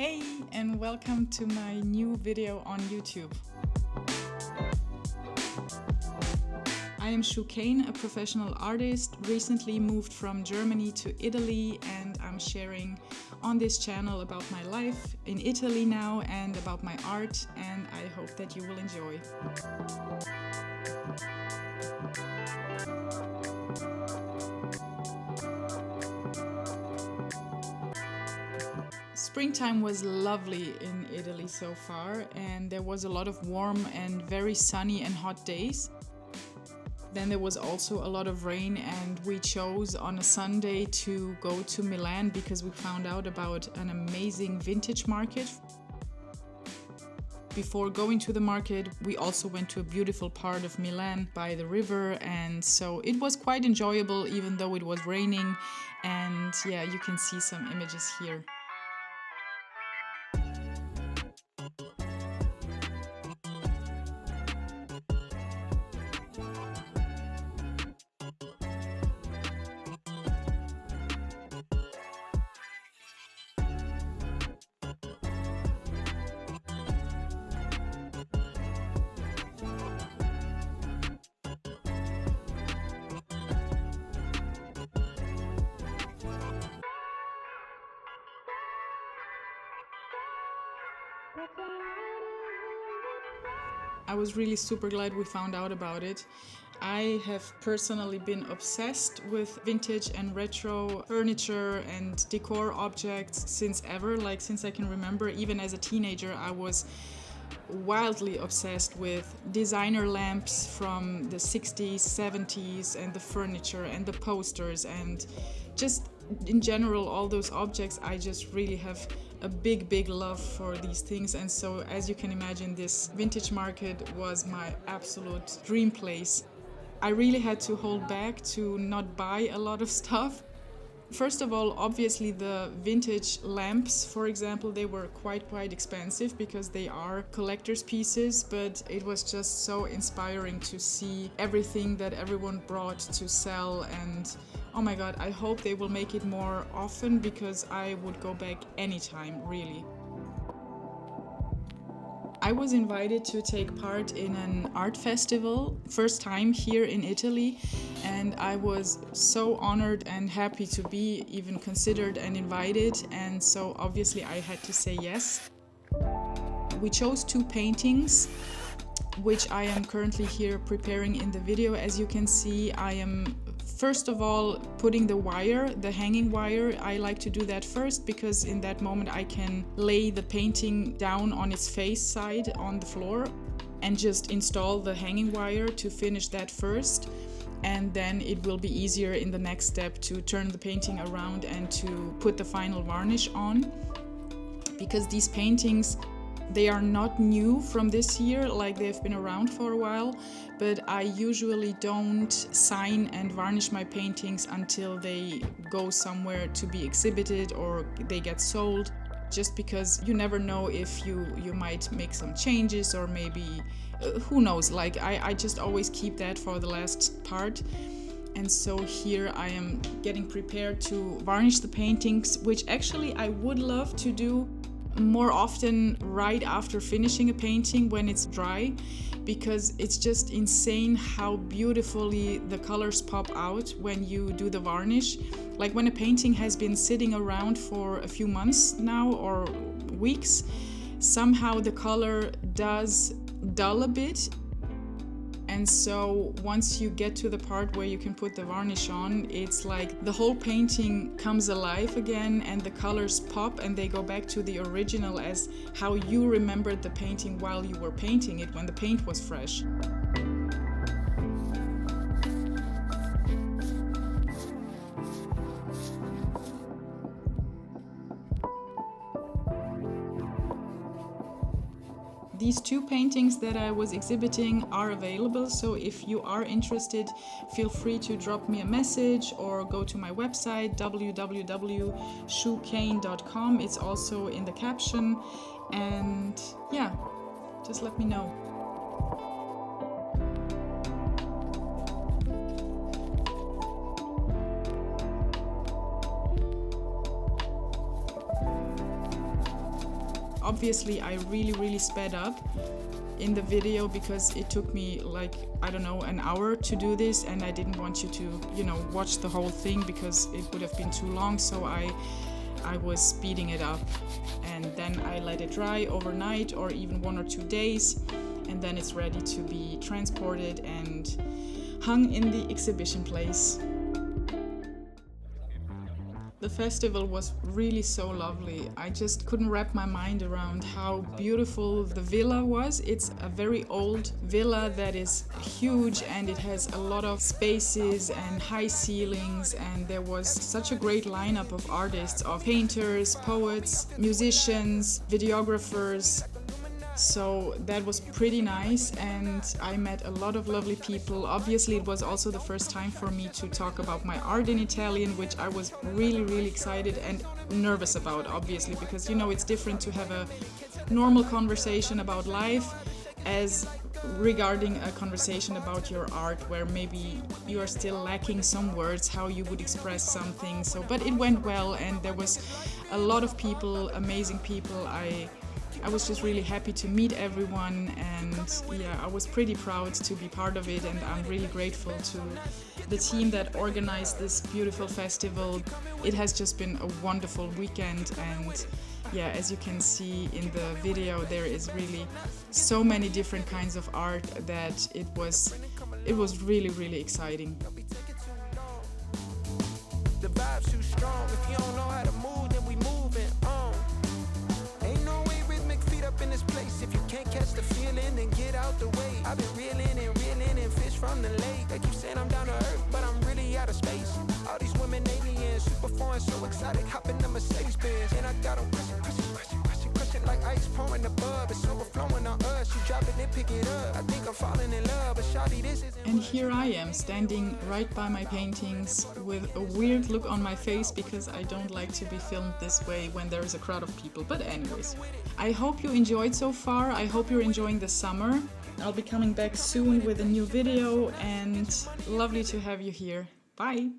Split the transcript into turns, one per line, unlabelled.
Hey, and welcome to my new video on YouTube. I am Shue, a professional artist, recently moved from Germany to Italy, and I'm sharing on this channel about my life in Italy now and about my art, and I hope that you will enjoy. Springtime was lovely in Italy so far, and there was a lot of warm and very sunny and hot days. Then there was also a lot of rain, and we chose on a Sunday to go to Milan because we found out about an amazing vintage market. Before going to the market, we also went to a beautiful part of Milan by the river, and so it was quite enjoyable even though it was raining. And yeah, you can see some images here. I was really super glad we found out about it. I have personally been obsessed with vintage and retro furniture and decor objects since ever, like since I can remember. Even as a teenager, I was wildly obsessed with designer lamps from the 60s, 70s, and the furniture and the posters, and just in general all those objects. I just really have a big love for these things, and so as you can imagine, this vintage market was my absolute dream place. I really had to hold back to not buy a lot of stuff. First of all, obviously the vintage lamps, for example, they were quite expensive because they are collector's pieces, but it was just so inspiring to see everything that everyone brought to sell, and oh my god, I hope they will make it more often because I would go back anytime, really. I was invited to take part in an art festival, first time here in Italy, and I was so honored and happy to be even considered and invited, and so obviously I had to say yes. We chose two paintings, which I am currently here preparing in the video. As you can see, I am first of all putting the hanging wire. I like to do that first because in that moment I can lay the painting down on its face side on the floor and just install the hanging wire to finish that first. And then it will be easier in the next step to turn the painting around and to put the final varnish on. Because these paintings, they are not new from this year, like they've been around for a while, but I usually don't sign and varnish my paintings until they go somewhere to be exhibited or they get sold, just because you never know if you might make some changes or maybe, who knows, like I just always keep that for the last part. And so here I am getting prepared to varnish the paintings, which actually I would love to do more often right after finishing a painting when it's dry, because it's just insane how beautifully the colors pop out when you do the varnish. Like when a painting has been sitting around for a few months now or weeks, somehow the color does dull a bit. And so once you get to the part where you can put the varnish on, it's like the whole painting comes alive again and the colors pop and they go back to the original as how you remembered the painting while you were painting it when the paint was fresh. These two paintings that I was exhibiting are available, so if you are interested, feel free to drop me a message or go to my website www.shuecane.com. It's also in the caption, and yeah, just let me know. obviously I really sped up in the video because it took me like, I don't know, an hour to do this, and I didn't want you to, you know, watch the whole thing because it would have been too long, so I was speeding it up, and then I let it dry overnight or even 1 or 2 days, and then it's ready to be transported and hung in the exhibition place. The festival was really so lovely. I just couldn't wrap my mind around how beautiful the villa was. It's a very old villa that is huge, and it has a lot of spaces and high ceilings, and there was such a great lineup of artists, of painters, poets, musicians, videographers. So that was pretty nice, and I met a lot of lovely people. Obviously, it was also the first time for me to talk about my art in Italian, which I was really excited and nervous about, obviously, because, you know, it's different to have a normal conversation about life as regarding a conversation about your art, where maybe you are still lacking some words, how you would express something. So, but it went well, and there was a lot of people, amazing people. I was just really happy to meet everyone, and yeah, I was pretty proud to be part of it, and I'm really grateful to the team that organized this beautiful festival. It has just been a wonderful weekend, and yeah, as you can see in the video, there is really so many different kinds of art that it was really exciting.
The vibe's too strong. If you don't know how to move, then we moving on. Ain't no way rhythmic feet up in this place. If you can't catch the feeling, then get out the way. I've been reeling and fish from the lake. They keep saying I'm down to earth, but I'm really out of space. All these women aliens, super foreign, so exotic. Hop in the Mercedes Benz, and I got them crushing like ice pouring above. It's overflowing on us. You drop it, then pick it up. I think I'm falling in love, but shawty, this isn't.
And here I am, standing right by my paintings with a weird look on my face because I don't like to be filmed this way when there is a crowd of people. But anyways, I hope you enjoyed so far. I hope you're enjoying the summer. I'll be coming back soon with a new video, and lovely to have you here. Bye!